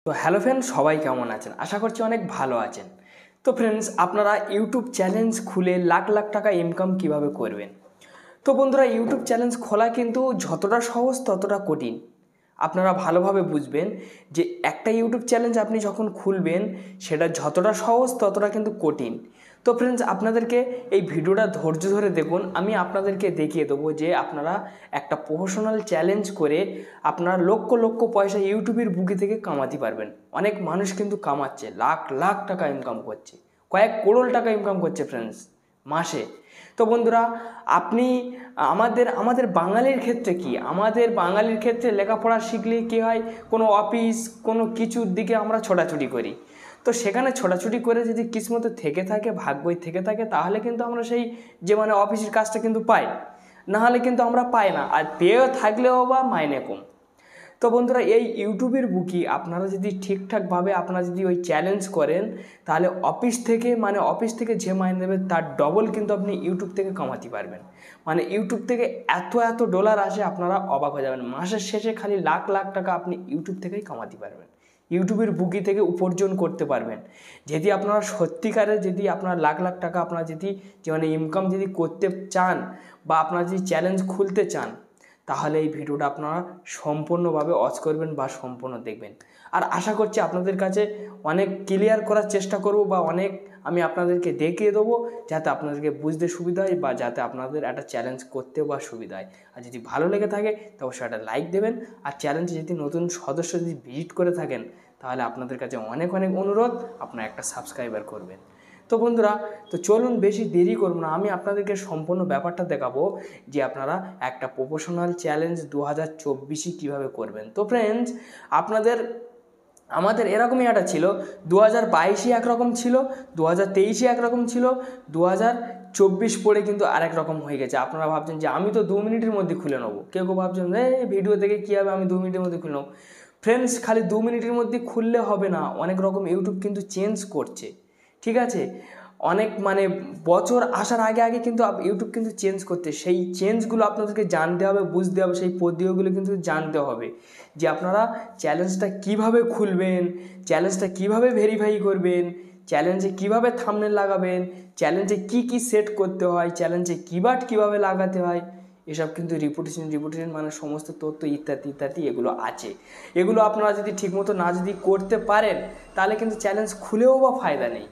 তো hello friends, সবাই কেমন আছেন? আশা করছি অনেক ভালো আছেন। তো ফ্রেন্ডস, আপনারা ইউটিউব চ্যানেল খুলে লাখ লাখ টাকা ইনকাম কিভাবে করবেন? তো বন্ধুরা, ইউটিউব চ্যানেল খোলা কিন্তু যতটা সহজ ততটা কঠিন। আপনারা ভালোভাবে বুঝবেন যে একটা ইউটিউব চ্যানেল আপনি যখন খুলবেন সেটা যতটা সহজ ততটা কিন্তু কঠিন। তো ফ্রেন্ডস, আপনাদেরকে এই ভিডিওটা ধৈর্য ধরে দেখুন। আমি আপনাদেরকে দেখিয়ে দেবো যে আপনারা একটা প্রফেশনাল চ্যালেঞ্জ করে আপনারা লক্ষ লক্ষ পয়সা ইউটিউবের বুকি থেকে কামাতে পারবেন। অনেক মানুষ কিন্তু কামাচ্ছে, লাখ লাখ টাকা ইনকাম করছে, কয়েক কোটি টাকা ইনকাম করছে ফ্রেন্ডস মাসে। তো বন্ধুরা, আপনি আমাদের বাঙালির ক্ষেত্রে কি, আমাদের বাঙালির ক্ষেত্রে লেখাপড়া শিখলে কী হয়, কোনো অফিস কোনো কিছুর দিকে আমরা ছোটাছুটি করি। তো সেখানে ছোটাছুটি করে যদি কিসমতে থেকে থাকে, ভাগ্যই থেকে থাকে, তাহলে কিন্তু আমরা সেই যে অফিসের কাজটা কিন্তু পাই, নাহলে কিন্তু আমরা পাই না। আর পেয়েও থাকলেও বা মাইনে কম। তো বন্ধুরা, এই ইউটিউবের বুকি আপনারা যদি ঠিকঠাকভাবে আপনারা যদি ওই চ্যালেঞ্জ করেন, তাহলে অফিস থেকে যে মাইনে দেবে তার ডবল কিন্তু আপনি ইউটিউব থেকে কামাতে পারবেন। ইউটিউব থেকে এত এত ডলার আসে, আপনারা অবাক হয়ে যাবেন। মাসের শেষে খালি লাখ লাখ টাকা আপনি ইউটিউব থেকেই কামাতে পারবেন, ইউটিউবের বুকি থেকে উপার্জন করতে পারবেন। যদি আপনারা সত্যিকারের যদি আপনারা লাখ লাখ টাকা আপনারা যদি ইনকাম যদি করতে চান, বা আপনারা যদি চ্যালেঞ্জ খুলতে চান, তাহলে এই ভিডিওটা আপনারা সম্পূর্ণভাবে ওয়াচ করবেন বা সম্পূর্ণ দেখবেন। আর আশা করছি আপনাদের কাছে অনেক ক্লিয়ার করার চেষ্টা করব, বা অনেক আমি আপনাদেরকে দেখিয়ে দেবো, যাতে আপনাদেরকে বুঝতে সুবিধা হয়, বা যাতে আপনাদের একটা চ্যালেঞ্জ করতেও বা সুবিধা হয়। আর যদি ভালো লেগে থাকে তো অবশ্যই একটা লাইক দেবেন। আর চ্যালেঞ্জে যদি নতুন সদস্য যদি ভিজিট করে থাকেন, তাহলে আপনাদের কাছে অনেক অনেক অনুরোধ, আপনারা একটা সাবস্ক্রাইবার করবেন। তো বন্ধুরা, তো চলুন বেশি দেরি করব না, আমি আপনাদেরকে সম্পূর্ণ ব্যাপারটা দেখাবো যে আপনারা একটা প্রফেশনাল চ্যালেঞ্জ 2024 কীভাবে করবেন। তো ফ্রেন্ডস, আমাদের এরকমই একটা ছিল, 2022 একরকম ছিল, 2023 একরকম ছিল, 2024 পরে কিন্তু আরেক রকম হয়ে গেছে। আপনারা ভাবছেন যে আমি তো 2 মিনিটের মধ্যে খুলে নেবো, কেউ কেউ ভাবছেন ভিডিও দেখে কী হবে, আমি 2 মিনিটের মধ্যে খুলে নেবো। ফ্রেন্ডস, খালি 2 মিনিটের মধ্যে খুললে হবে না, অনেক রকম ইউটিউব কিন্তু চেঞ্জ করছে, ঠিক আছে? অনেক বছর আসার আগে আগে কিন্তু ইউটিউব কিন্তু চেঞ্জ করতে, সেই চেঞ্জগুলো আপনাদেরকে জানতে হবে, বুঝতে হবে, সেই পদ্ধতিগুলো কিন্তু জানতে হবে যে আপনারা চ্যালেঞ্জটা কিভাবে খুলবেন, চ্যালেঞ্জটা কিভাবে ভেরিফাই করবেন, চ্যালেঞ্জে কিভাবে থাম্বনেল লাগাবেন, চ্যালেঞ্জে কি কি সেট করতে হয়, চ্যালেঞ্জে কিবোর্ড কিভাবে লাগাতে হয়, এসব কিন্তু রিপোর্টেশন সমস্ত তথ্য ইত্যাদি ইত্যাদি এগুলো আছে। এগুলো আপনারা যদি ঠিকমতো যদি করতে পারেন, তাহলে কিন্তু চ্যালেঞ্জ খুলেও বা ফায়দা নেই।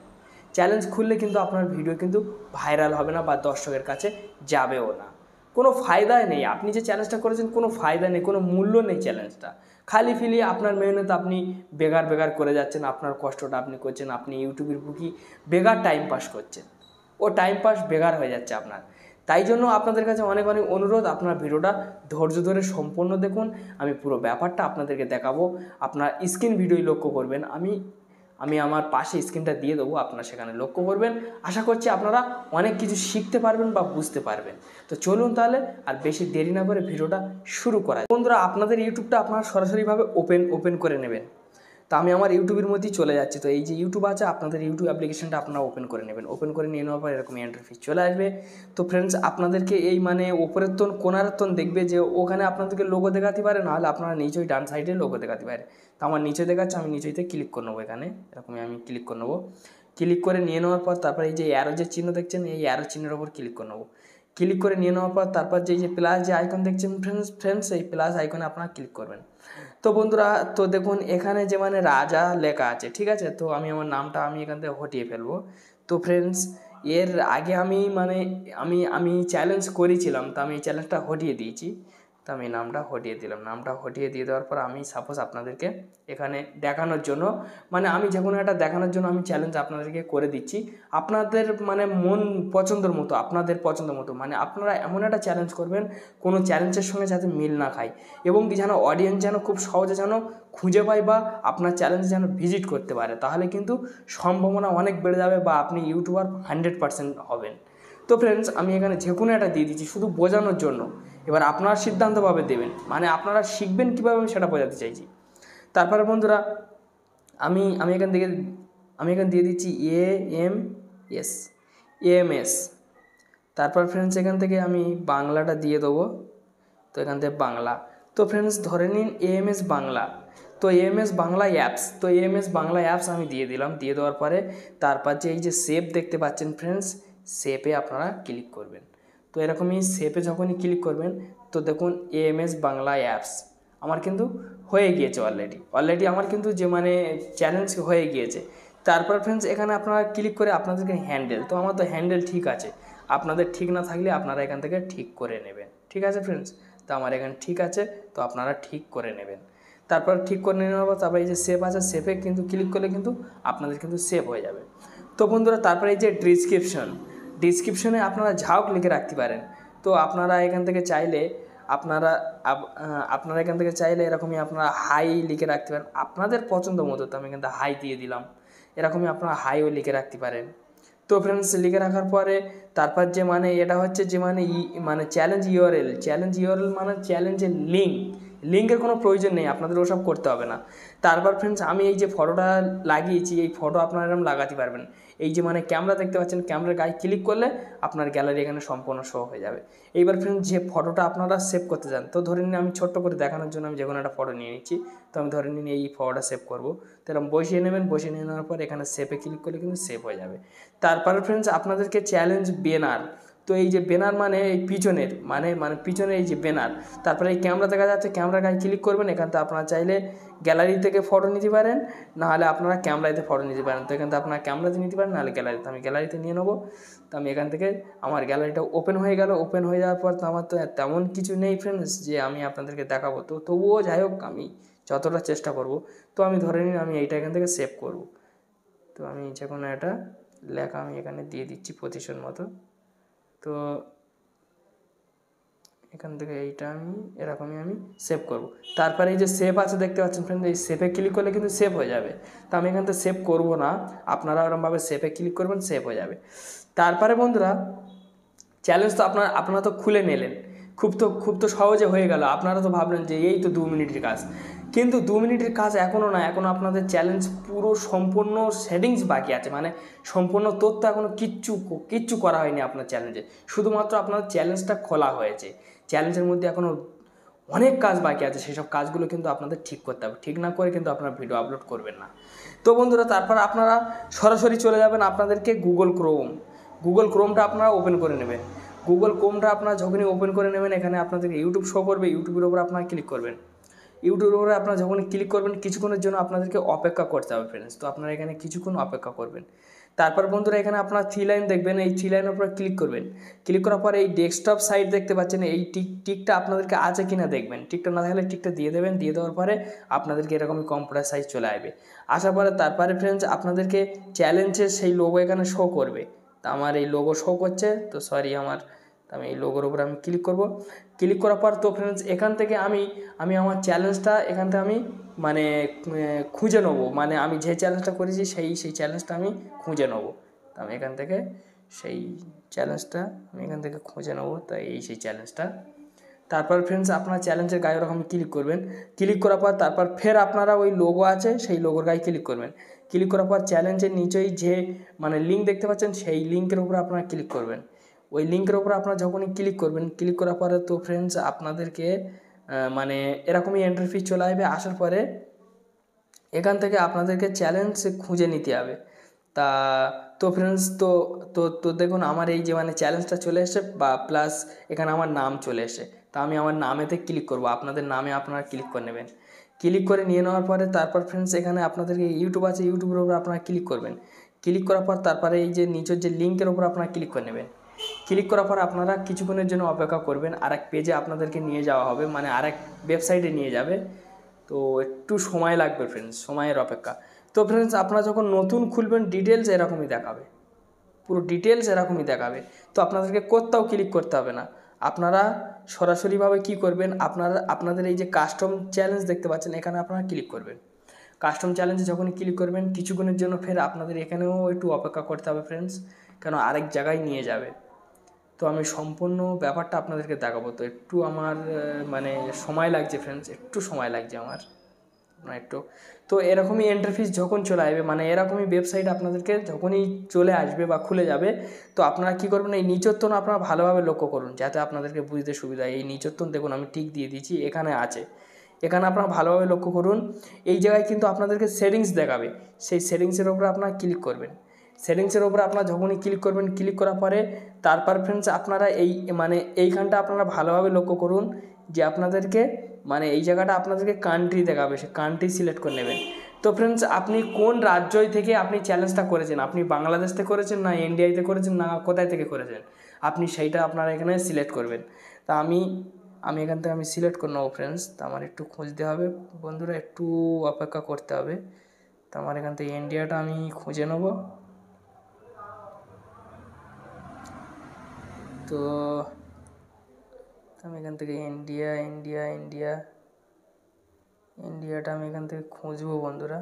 চ্যালেঞ্জ খুললে কিন্তু আপনার ভিডিও কিন্তু ভাইরাল হবে না, বা দর্শকের কাছে যাবেও না, কোনো ফায়দাই নেই। আপনি যে চ্যালেঞ্জটা করেছেন কোনো ফায়দা নেই, কোনো মূল্য নেই চ্যালেঞ্জটা। খালি ফিলি আপনার মেহনত আপনি বেকার করে যাচ্ছেন, আপনার কষ্টটা আপনি করছেন, আপনি ইউটিউবের বুকি বেকার টাইম পাস করছেন, ও টাইম পাস বেকার হয়ে যাচ্ছে আপনার। তাই জন্য আপনাদের কাছে অনেক অনেক অনুরোধ, আপনার ভিডিওটা ধৈর্য ধরে সম্পূর্ণ দেখুন। আমি পুরো ব্যাপারটা আপনাদেরকে দেখাবো, আপনার স্ক্রিন ভিডিওই লক্ষ্য করবেন। আমি আমার পাশে স্ক্রিনটা দিয়ে দেবো, আপনারা সেখানে লক্ষ্য করবেন। আশা করছি আপনারা অনেক কিছু শিখতে পারবেন বা বুঝতে পারবেন। তো চলুন তাহলে আর বেশি দেরি না করে ভিডিওটা শুরু করা। বন্ধুরা, আপনাদের ইউটিউবটা আপনারা সরাসরিভাবে ওপেন করে নেবেন। তো আমি আমার ইউটিউবের মধ্যেই চলে যাচ্ছি। তো এই যে ইউটিউব আছে, আপনাদের ইউটিউব অ্যাপ্লিকেশনটা আপনারা ওপেন করে নেবেন। ওপেন করে নিয়ে নেওয়ার পর এরকম ইন্টারফেস চলে আসবে। তো ফ্রেন্ডস, আপনাদেরকে এই ওপরের কোনার দেখবে যে ওখানে আপনাদেরকে লোগো দেখাতে পারে, নাহলে আপনারা নিচেই ডান সাইডে লোগো দেখাতে পারে। তো আমার নিচে দেখাচ্ছে, আমি নিচেতে ক্লিক করে নেবো। এখানে এরকমই আমি ক্লিক করে নেবো। ক্লিক করে নিয়ে নেওয়ার পর তারপর এই যে অ্যারো যে চিহ্ন দেখছেন, এই অ্যারো চিহ্নের ওপর ক্লিক করে নেবো। ক্লিক করে নিয়ে নেওয়ার পর তারপর যে প্লাস যে আইকন দেখছেন ফ্রেন্ডস, এই প্লাস আইকনে আপনারা ক্লিক করবেন। তো বন্ধুরা, তো দেখুন এখানে যে রাজা লেখা আছে, ঠিক আছে? তো আমি আমার নামটা আমি এখান থেকে হটিয়ে ফেলবো। তো ফ্রেন্ডস, এর আগে আমি আমি চ্যালেঞ্জ করেছিলাম, তো আমি এই চ্যালেঞ্জটা হটিয়ে দিয়েছি। তো আমি নামটা হটিয়ে দিলাম। নামটা হটিয়ে দিয়ে দেওয়ার পর আমি সাপোজ আপনাদেরকে এখানে দেখানোর জন্য আমি যে কোনো একটা দেখানোর জন্য আমি চ্যালেঞ্জ আপনাদেরকে করে দিচ্ছি। আপনাদের মন পছন্দের মতো, আপনাদের পছন্দ মতো আপনারা এমন একটা চ্যালেঞ্জ করবেন, কোনো চ্যালেঞ্জের সঙ্গে যাতে মিল না খায়, এবং কি যেন অডিয়েন্স যেন খুব সহজে যেন খুঁজে পায়, বা আপনার চ্যালেঞ্জে যেন ভিজিট করতে পারে। তাহলে কিন্তু সম্ভাবনা অনেক বেড়ে যাবে, বা আপনি ইউটিউবার 100% হবেন। তো ফ্রেন্ডস, আমি এখানে যে কোনো একটা দিয়ে দিচ্ছি শুধু বোঝানোর জন্য। এবার আপনারা সিদ্ধান্তভাবে দেবেন, আপনারা শিখবেন কীভাবে আমি সেটা বোঝাতে চাইছি। তারপরে বন্ধুরা, আমি এখান দিয়ে দিচ্ছি AMS। তারপর ফ্রেন্ডস, এখান থেকে আমি বাংলাটা দিয়ে দেবো। তো এখান থেকে বাংলা। তো ফ্রেন্ডস, ধরে নিন AMS বাংলা। তো এএমএস বাংলা অ্যাপস, তো এএমএস বাংলা অ্যাপস আমি দিয়ে দিলাম। দিয়ে দেওয়ার পরে তারপর যে এই যে সেভ দেখতে পাচ্ছেন ফ্রেন্ডস, সেভে আপনারা ক্লিক করবেন। তো এরকমই সেভে যখনই ক্লিক করবেন তো দেখুন এএমএস বাংলা অ্যাপস আমার কিন্তু হয়ে গিয়েছে অলরেডি আমার কিন্তু যে মানে চ্যালেঞ্জ হয়ে গিয়েছে। তারপর ফ্রেন্ডস এখানে আপনারা ক্লিক করে আপনাদেরকে হ্যান্ডেল, তো আমার তো হ্যান্ডেল ঠিক আছে, আপনাদের ঠিক না থাকলে আপনারা এখান থেকে ঠিক করে নেবেন। ঠিক আছে ফ্রেন্ডস, তো আমার এখানে ঠিক আছে, তো আপনারা ঠিক করে নেবেন। তারপর ঠিক করে নেওয়ার পর তারপরে এই যে সেভ আছে, সেভে কিন্তু ক্লিক করলে কিন্তু আপনাদের কিন্তু সেভ হয়ে যাবে। তো বন্ধুরা তারপরে এই যে ডিসক্রিপশনে আপনারা ঝাউক লিখে রাখতে পারেন। তো আপনারা এখান থেকে চাইলে আপনারা এখান থেকে চাইলে এরকমই আপনারা হাই লিখে রাখতে পারেন আপনাদের পছন্দ মতো। তো আমি কিন্তু হাই দিয়ে দিলাম, এরকমই আপনারা হাইও লিখে রাখতে পারেন। তো ফ্রেন্ডস লিখে রাখার পরে তারপর যে মানে এটা হচ্ছে যে মানে চ্যালেঞ্জ ইউআরএল মানে চ্যালেঞ্জের লিঙ্কের কোনো প্রয়োজন নেই, আপনাদের ওসব করতে হবে না। তারপর ফ্রেন্ডস আমি এই যে ফটোটা লাগিয়েছি, এই ফটো আপনারা এরকম লাগাতে পারবেন। এই যে মানে ক্যামেরা দেখতে পাচ্ছেন, ক্যামেরার গায়ে ক্লিক করলে আপনার গ্যালারি এখানে সম্পূর্ণ শো হয়ে যাবে। এইবার ফ্রেন্ডস যে ফটোটা আপনারা সেভ করতে চান, তো ধরে নিন আমি ছোট্ট করে দেখানোর জন্য আমি যে কোনো একটা ফটো নিয়ে নিচ্ছি। তো আমি ধরে নিন এই ফটোটা সেভ করবো, তো এরকম বসিয়ে নেবেন, বসিয়ে নিয়ে নেওয়ার পর এখানে সেভে ক্লিক করলে কিন্তু সেভ হয়ে যাবে। তারপরে ফ্রেন্ডস আপনাদেরকে চ্যালেঞ্জ ব্যানার, তো এই যে ব্যানার মানে এই পিছনের মানে পিছনের এই যে ব্যানার, তারপরে এই ক্যামেরা দেখা যাচ্ছে, ক্যামেরার গায়ে ক্লিক করবেন। এখান থেকে আপনারা চাইলে গ্যালারি থেকে ফটো নিতে পারেন, নাহলে আপনারা ক্যামেরাতে ফটো নিতে পারেন। তো এখান থেকে আপনারা ক্যামেরাতে নিতে পারেন, নাহলে গ্যালারিতে। আমি গ্যালারিতে নিয়ে নেবো। তো আমি এখান থেকে আমার গ্যালারিটা ওপেন হয়ে গেল। ওপেন হয়ে যাওয়ার পর তো আমার তো তেমন কিছু নেই ফ্রেন্ডস যে আমি আপনাদেরকে দেখাবো, তো তবুও যাই হোক আমি যতটা চেষ্টা করব। তো আমি ধরে নিন আমি এইটা এখান থেকে সেভ করব। তো আমি যে কোনো একটা লেখা আমি এখানে দিয়ে দিচ্ছি পজিশন মতো। তো এখান থেকে এইটা আমি এরকমই আমি সেভ করব। তারপরে এই যে সেভ আছে দেখতে পাচ্ছেন ফ্রেন্ড, এই সেভে ক্লিক করলে কিন্তু সেভ হয়ে যাবে। তো আমি এখান থেকে সেভ করবো না, আপনারা ওরকমভাবে সেভে ক্লিক করবেন, সেভ হয়ে যাবে। তারপরে বন্ধুরা চ্যালেঞ্জ তো আপনারা তো খুলে নিলেন, খুব তো সহজে হয়ে গেল। আপনারা তো ভাবলেন যে এই তো 2 মিনিটের কাজ, কিন্তু 2 মিনিটের কাজ এখনও না, এখনও আপনাদের চ্যালেঞ্জ পুরো সম্পূর্ণ সেটিংস বাকি আছে, মানে সম্পূর্ণ তথ্য এখনও কিচ্ছু করা হয়নি আপনার চ্যালেঞ্জে। শুধুমাত্র আপনার চ্যালেঞ্জটা খোলা হয়েছে, চ্যালেঞ্জের মধ্যে এখনও অনেক কাজ বাকি আছে, সেসব কাজগুলো কিন্তু আপনাদের ঠিক করতে হবে। ঠিক না করে কিন্তু আপনারা ভিডিও আপলোড করবেন না। তো বন্ধুরা তারপর আপনারা সরাসরি চলে যাবেন আপনাদেরকে গুগল ক্রোমটা আপনারা ওপেন করে নেবেন। গুগল ক্রোমটা আপনারা যখনই ওপেন করে নেবেন, এখানে আপনাদেরকে ইউটিউব শো করবে, ইউটিউবের উপর আপনারা ক্লিক করবেন। ইউটিউবের উপরে আপনারা যখনই ক্লিক করবেন কিছুক্ষণের জন্য আপনাদেরকে অপেক্ষা করতে হবে ফ্রেন্ডস। তো আপনারা এখানে কিছুক্ষণ অপেক্ষা করবেন। তারপর বন্ধুরা এখানে আপনারা 3 লাইন দেখবেন, এই 3 লাইনের উপরে ক্লিক করবেন। ক্লিক করার পরে এই ডেস্কটপ সাইট দেখতে পাচ্ছেন, এই টিকটা আপনাদেরকে আছে কিনা দেখবেন। টিকটা না থাকলে টিকটা দিয়ে দেবেন। দিয়ে দেওয়ার পরে আপনাদেরকে এরকমই কম্পিউটার সাইজ চলে আসবে। আসার পরে তারপরে ফ্রেন্ডস আপনাদেরকে চ্যালেঞ্জের সেই লোগো এখানে শো করবে। তা আমার এই লোগো শো করছে, তো সরি আমি এই লোগোর উপরে আমি ক্লিক করব। ক্লিক করার পর তো ফ্রেন্ডস এখান থেকে আমি আমার চ্যালেঞ্জটা এখান থেকে আমি মানে খুঁজে নেবো, মানে আমি যে চ্যালেঞ্জটা করেছি সেই চ্যালেঞ্জটা আমি খুঁজে নেবো। তো আমি এখান থেকে সেই চ্যালেঞ্জটা আমি এখান থেকে খুঁজে নেবো, তাই সেই চ্যালেঞ্জটা। তারপর ফ্রেন্ডস আপনারা চ্যালেঞ্জের গায়ে ওরকম ক্লিক করবেন। ক্লিক করার পর তারপর ফের আপনারা ওই লোগো আছে সেই লোগোর গায়ে ক্লিক করবেন। ক্লিক করার পর চ্যালেঞ্জের নিচেই যে মানে লিঙ্ক দেখতে পাচ্ছেন, সেই লিঙ্কের উপরে আপনারা ক্লিক করবেন। ওই লিঙ্কের উপরে আপনারা যখনই ক্লিক করবেন, ক্লিক করার পরে তো ফ্রেন্ডস আপনাদেরকে মানে এরকমই এন্ট্রি চলে আসবে। আসার পরে এখান থেকে আপনাদেরকে চ্যালেঞ্জ খুঁজে নিতে হবে। তো ফ্রেন্ডস তো তো তো দেখুন আমার এই যে মানে চ্যালেঞ্জটা চলে এসে বা প্লাস এখানে আমার নাম চলে এসে। তো আমি আমার নামেতে ক্লিক করব, আপনাদের নামে আপনারা ক্লিক করে নেবেন। ক্লিক করে নিয়ে নেওয়ার পরে তারপর ফ্রেন্ডস এখানে আপনাদেরকে ইউটিউব আছে, ইউটিউবের উপর আপনারা ক্লিক করবেন। ক্লিক করার পর তারপরে এই যে নিচের যে লিঙ্কের উপর আপনারা ক্লিক করে নেবেন। ক্লিক করার পর আপনারা কিছুক্ষণের জন্য অপেক্ষা করবেন, আরেক পেজে আপনাদেরকে নিয়ে যাওয়া হবে, মানে আরেক ওয়েবসাইটে নিয়ে যাবে। তো একটু সময় লাগবে ফ্রেন্ডস, সময়ের অপেক্ষা। তো ফ্রেন্ডস আপনারা যখন নতুন খুলবেন ডিটেলস এরকমই দেখাবে, পুরো ডিটেলস এরকমই দেখাবে। তো আপনাদেরকে কোথাও ক্লিক করতে হবে না, আপনারা সরাসরিভাবে কি করবেন, আপনাদের এই যে কাস্টম চ্যালেঞ্জ দেখতে পাচ্ছেন এখানে আপনারা ক্লিক করবেন। কাস্টম চ্যালেঞ্জে যখনই ক্লিক করবেন কিছুক্ষণের জন্য ফের আপনাদের এখানেও একটু অপেক্ষা করতে হবে ফ্রেন্ডস, কেন আরেক জায়গায় নিয়ে যাবে। তো আমি সম্পূর্ণ ব্যাপারটা আপনাদেরকে দেখাবো। তো একটু আমার মানে সময় লাগছে ফ্রেন্ডস, একটু সময় লাগছে আমার একটু। তো এরকমই ইন্টারফেস যখন চলে আসবে, মানে এরকমই ওয়েবসাইট আপনাদেরকে যখনই চলে আসবে বা খুলে যাবে, তো আপনারা কী করবেন, এই নিচের আপনারা ভালোভাবে লক্ষ্য করুন যাতে আপনাদেরকে বুঝতে সুবিধা হয়। এই নিচের দেখুন আমি টিক দিয়ে দিয়েছি, এখানে আছে এখানে আপনারা ভালোভাবে লক্ষ্য করুন, এই জায়গায় কিন্তু আপনাদেরকে সেটিংস দেখাবে, সেই সেটিংসের ওপরে আপনারা ক্লিক করবেন। সেটিংসের ওপরে আপনারা যখনই ক্লিক করবেন, ক্লিক করার পরে তারপর ফ্রেন্ডস আপনারা এইখানটা আপনারা ভালোভাবে লক্ষ্য করুন যে আপনাদেরকে এই জায়গাটা আপনাদেরকে কান্ট্রি দেখাবে, সে কান্ট্রি সিলেক্ট করে নেবেন। তো ফ্রেন্ডস আপনি কোন রাজ্যই থেকে আপনি চ্যালেঞ্জটা করেছেন, আপনি বাংলাদেশ থেকে করেছেন না ইন্ডিয়াতে করেছেন না কোথায় থেকে করেছেন, আপনি সেইটা আপনারা এখানে সিলেক্ট করবেন। তা আমি এখান থেকে সিলেক্ট করে নেবো ফ্রেন্ডস। তা আমার একটু খুঁজতে হবে বন্ধুরা, একটু অপেক্ষা করতে হবে। তো আমার এখান থেকে ইন্ডিয়াটা আমি খুঁজে নেব। তো আমি এখান থেকে ইন্ডিয়াটা আমি এখান থেকে খুঁজবো বন্ধুরা।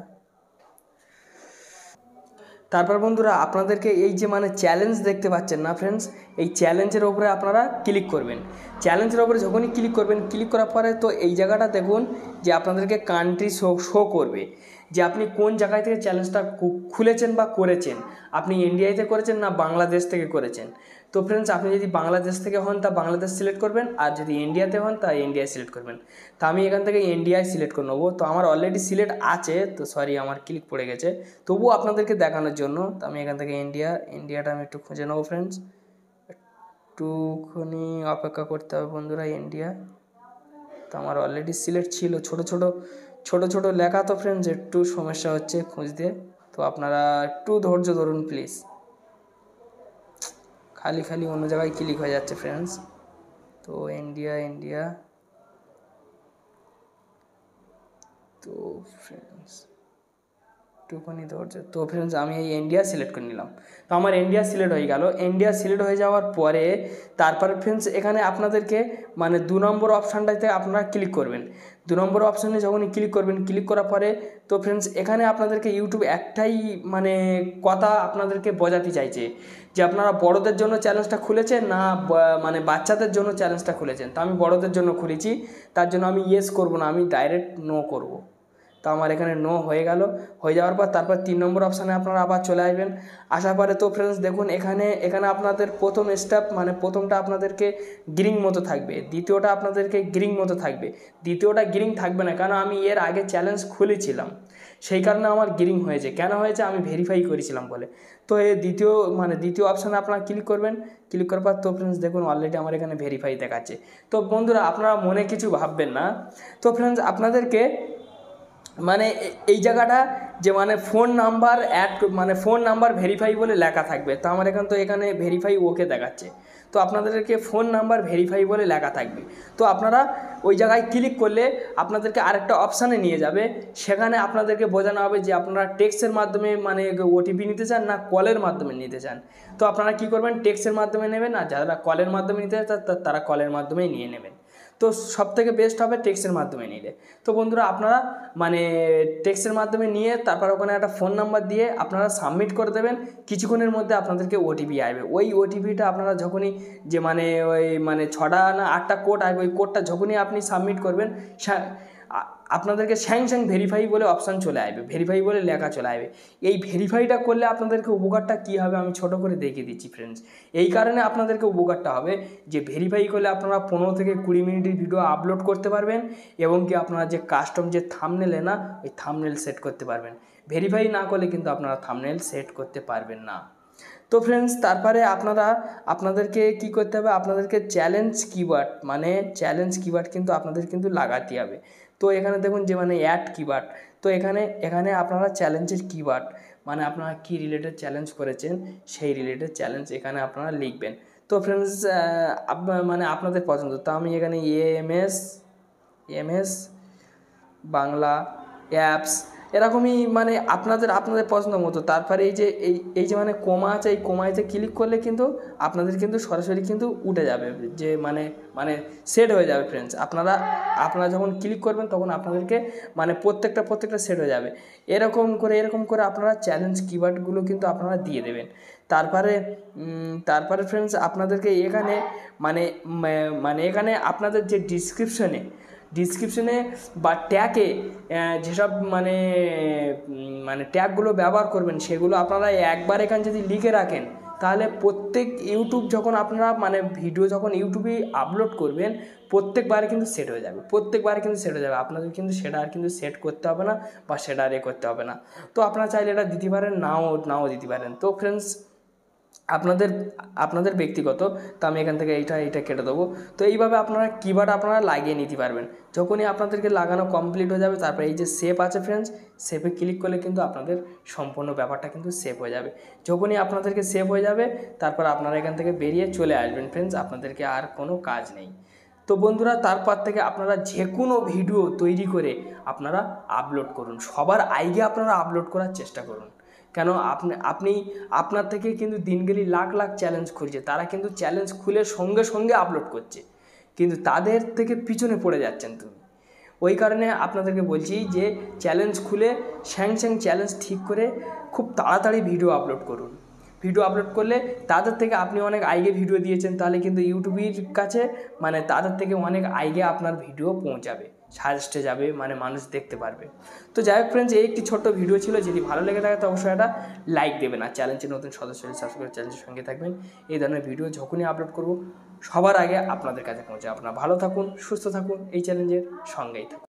তারপর বন্ধুরা আপনাদেরকে এই যে চ্যালেঞ্জ দেখতে পাচ্ছেন না ফ্রেন্ডস, এই চ্যালেঞ্জের ওপরে আপনারা ক্লিক করবেন। চ্যালেঞ্জের ওপরে যখনই ক্লিক করবেন, ক্লিক করার পরে তো এই জায়গাটা দেখুন যে আপনাদেরকে কান্ট্রি শো করবে যে আপনি কোন জায়গায় থেকে চ্যালেঞ্জটা খুলেছেন বা করেছেন, আপনি ইন্ডিয়াতে করেছেন না বাংলাদেশ থেকে করেছেন। তো ফ্রেন্ডস আপনি যদি বাংলাদেশ থেকে হন তা বাংলাদেশ সিলেক্ট করবেন, আর যদি ইন্ডিয়াতে হন তা ইন্ডিয়া সিলেক্ট করবেন। তো আমি এখান থেকে ইন্ডিয়ায় সিলেক্ট করে নেবো। তো আমার অলরেডি সিলেক্ট আছে, তো সরি আমার ক্লিক পড়ে গেছে, তবুও আপনাদেরকে দেখানোর জন্য তো আমি এখান থেকে ইন্ডিয়াটা আমি একটু খুঁজে নেবো ফ্রেন্ডস। একটুখানি অপেক্ষা করতে হবে বন্ধুরা। ইন্ডিয়া তো আমার অলরেডি সিলেক্ট ছিল, ছোট ছোট লেখা তো ফ্রেন্ডস একটু সমস্যা হচ্ছে খুঁজতে, তো আপনারা একটু ধৈর্য ধরুন প্লিজ। খালি অন্য জায়গায় ক্লিক হয়ে যাচ্ছে ফ্রেন্ডস। তো ইন্ডিয়া তো ফ্রেন্ডস একটুখানি ধৈর্য। তো ফ্রেন্ডস আমি এই ইন্ডিয়া সিলেক্ট করে নিলাম। তো আমার ইন্ডিয়া সিলেক্ট হয়ে গেল। ইন্ডিয়া সিলেক্ট হয়ে যাওয়ার পরে তারপরে ফ্রেন্ডস এখানে আপনাদেরকে 2 নম্বর অপশানটাতে আপনারা ক্লিক করবেন। 2 নম্বর অপশানে যখনই ক্লিক করবেন, ক্লিক করার পরে তো ফ্রেন্ডস এখানে আপনাদেরকে ইউটিউব একটাই কথা আপনাদেরকে বোঝাতে চাইছে যে আপনারা বড়দের জন্য চ্যালেঞ্জটা খুলেছেন না বাচ্চাদের জন্য চ্যালেঞ্জটা খুলেছেন। তো আমি বড়দের জন্য খুলেছি, তার জন্য আমি ইয়েস করব না, আমি ডাইরেক্ট নো করব। তো আমার এখানে নো হয়ে গেল। হয়ে যাওয়ার পর তারপর 3 নম্বর অপশানে আপনারা আবার চলে আসবেন। আসার পরে তো ফ্রেন্ডস দেখুন এখানে আপনাদের প্রথম স্টেপ প্রথমটা আপনাদেরকে গ্রিং মতো থাকবে, দ্বিতীয়টা আপনাদেরকে গ্রিং মতো থাকবে, দ্বিতীয়টা গ্রিং থাকবে না, কারণ আমি এর আগে চ্যালেঞ্জ খুলেছিলাম, সেই কারণে আমার গ্রিং হয়েছে। কেন হয়েছে, আমি ভেরিফাই করেছিলাম বলে। তো এই দ্বিতীয় অপশানে আপনারা ক্লিক করবেন। ক্লিক করার পর তো ফ্রেন্ডস দেখুন অলরেডি আমার এখানে ভেরিফাই দেখাচ্ছে। তো বন্ধুরা আপনারা মনে কিছু ভাববেন না। তো ফ্রেন্ডস আপনাদেরকে এই জায়গাটা যে phone number phone number verify বলে লেখা থাকবে। তো আমার এখানে ভেরিফাই ওকে দেখাচ্ছে। তো আপনাদেরকে ফোন নাম্বার ভেরিফাই বলে লেখা থাকবে। তো আপনারা ওই জায়গায় ক্লিক করলে আপনাদেরকে আরেকটা অপশানে নিয়ে যাবে, সেখানে আপনাদেরকে বোঝানো হবে যে আপনারা টেক্সটের মাধ্যমে ওটিপি নিতে চান না কলের মাধ্যমে নিতে চান। তো আপনারা কি করবেন, টেক্সটের মাধ্যমে নেবেন, আর যারা কলের মাধ্যমে নিতে চান তারা কলের মাধ্যমেই নিয়ে নেবেন। তো সবথেকে বেস্ট হবে টেক্সটের মাধ্যমে নিলে। তো বন্ধুরা আপনারা টেক্সটের মাধ্যমে নিয়ে তারপর ওখানে একটা ফোন নাম্বার দিয়ে আপনারা সাবমিট করে দেবেন। কিছুক্ষণের মধ্যে আপনাদেরকে ওটিপি আসবে। ওই ওটিপিটা আপনারা যখনই যে ওই 6টা না 8টা কোড আসবে, ওই কোডটা যখনই আপনি সাবমিট করবেন আপনাদেরকে স্যাং ভেরিফাই বলে অপশান চলে আসবে, ভেরিফাই বলে লেখা চলে আসবে। এই ভেরিফাইটা করলে আপনাদেরকে উপকারটা কী হবে আমি ছোটো করে দেখিয়ে দিচ্ছি ফ্রেন্ডস। এই কারণে আপনাদেরকে উপকারটা হবে যে ভেরিফাই করলে আপনারা 15 থেকে 20 মিনিটের ভিডিও আপলোড করতে পারবেন, এবং কি আপনারা যে কাস্টম যে থাম্বনেল না ওই থাম্বনেল সেট করতে পারবেন। ভেরিফাই না করলে কিন্তু আপনারা থাম্বনেল সেট করতে পারবেন না। তো ফ্রেন্ডস তারপরে আপনাদেরকে কি করতে হবে, আপনাদেরকে চ্যালেঞ্জ কিওয়ার্ড কিন্তু আপনাদের কিন্তু লাগাতে হবে। তো এখানে দেখুন যে অ্যাড কিওয়ার্ড, তো এখানে আপনারা চ্যালেঞ্জের কিওয়ার্ড আপনারা কী রিলেটেড চ্যালেঞ্জ করেছেন সেই রিলেটেড চ্যালেঞ্জ এখানে আপনারা লিখবেন। তো ফ্রেন্ডস আপনাদের পছন্দ। তো আমি এখানে এমএস বাংলা অ্যাপস এরকমই আপনাদের পছন্দ মতো। তারপরে এই যে কমা আছে, এই কমাইতে ক্লিক করলে কিন্তু আপনাদের কিন্তু সরাসরি কিন্তু উঠে যাবে, যে সেট হয়ে যাবে ফ্রেন্ডস। আপনারা যখন ক্লিক করবেন তখন আপনাদেরকে প্রত্যেকটা সেট হয়ে যাবে। এরকম করে আপনারা চ্যালেঞ্জ কিওয়ার্ডগুলো কিন্তু আপনারা দিয়ে দেবেন। তারপরে ফ্রেন্ডস আপনাদেরকে এখানে আপনাদের যে ডিসক্রিপশনে বা ট্যাগে যেসব ট্যাগগুলো ব্যবহার করবেন সেগুলো আপনারা একবার এখানে যদি লিখে রাখেন তাহলে প্রত্যেক ইউটিউব যখন আপনারা মানে ভিডিও যখন ইউটিউবে আপলোড করবেন প্রত্যেকবারে কিন্তু সেট হয়ে যাবে, প্রত্যেকবারে কিন্তু সেট হয়ে যাবে। আপনাদের কিন্তু সেটা আর কিন্তু সেট করতে হবে না বা সেটা আর করতে হবে না। তো আপনারা চাইলে এটা দিতে পারেন, নাও দিতে পারেন। তো ফ্রেন্ডস আপনাদের ব্যক্তিগত, তো আমি এখান থেকে এইটা কেটে দেবো। তো এইভাবে আপনারা কিবোর্ড আপনারা লাগিয়ে নিতে পারবেন। যখনই আপনাদেরকে লাগানো কমপ্লিট হয়ে যাবে তারপরে এই যে সেভ আছে ফ্রেন্ডস, সেভে ক্লিক করলে কিন্তু আপনাদের সম্পূর্ণ ব্যাপারটা কিন্তু সেভ হয়ে যাবে। যখনই আপনাদেরকে সেভ হয়ে যাবে তারপর আপনারা এখান থেকে বেরিয়ে চলে আসবেন ফ্রেন্ডস, আপনাদেরকে আর কোনো কাজ নেই। তো বন্ধুরা তারপর থেকে আপনারা যে কোনো ভিডিও তৈরি করে আপনারা আপলোড করুন, সবার আগে আপনারা আপলোড করার চেষ্টা করুন। কেন আপনি আপনার থেকে কিন্তু দিন গেলে লাখ লাখ চ্যালেঞ্জ খুলছে, তারা কিন্তু চ্যালেঞ্জ খুলে সঙ্গে সঙ্গে আপলোড করছে, কিন্তু তাদের থেকে পিছনে পড়ে যাচ্ছেন তুমি। ওই কারণে আপনাদেরকে বলছি যে চ্যালেঞ্জ খুলে স্যাং চ্যালেঞ্জ ঠিক করে খুব তাড়াতাড়ি ভিডিও আপলোড করুন। ভিডিও আপলোড করলে তাদের থেকে আপনি অনেক আগে ভিডিও দিয়েছেন, তাহলে কিন্তু ইউটিউবের কাছে মানে তাদের থেকে অনেক আগে আপনার ভিডিও পৌঁছাবে, সাজেস্টে যাবে, মানে মানুষ দেখতে পারবে। তো যাই হোক ফ্রেন্ডস, এই একটি ছোট্ট ভিডিও ছিল, যদি ভালো লেগে থাকে তো অবশ্যই একটা লাইক দেবেন, আর চ্যানেলটি নতুন সদস্য হলে সাবস্ক্রাইব করে চ্যানেলের সঙ্গে থাকবেন। এই ধরনের ভিডিও যখনই আপলোড করব সবার আগে আপনাদের কাছে পৌঁছে। আপনারা ভালো থাকুন, সুস্থ থাকুন, এই চ্যালেঞ্জের সঙ্গেই থাকুন।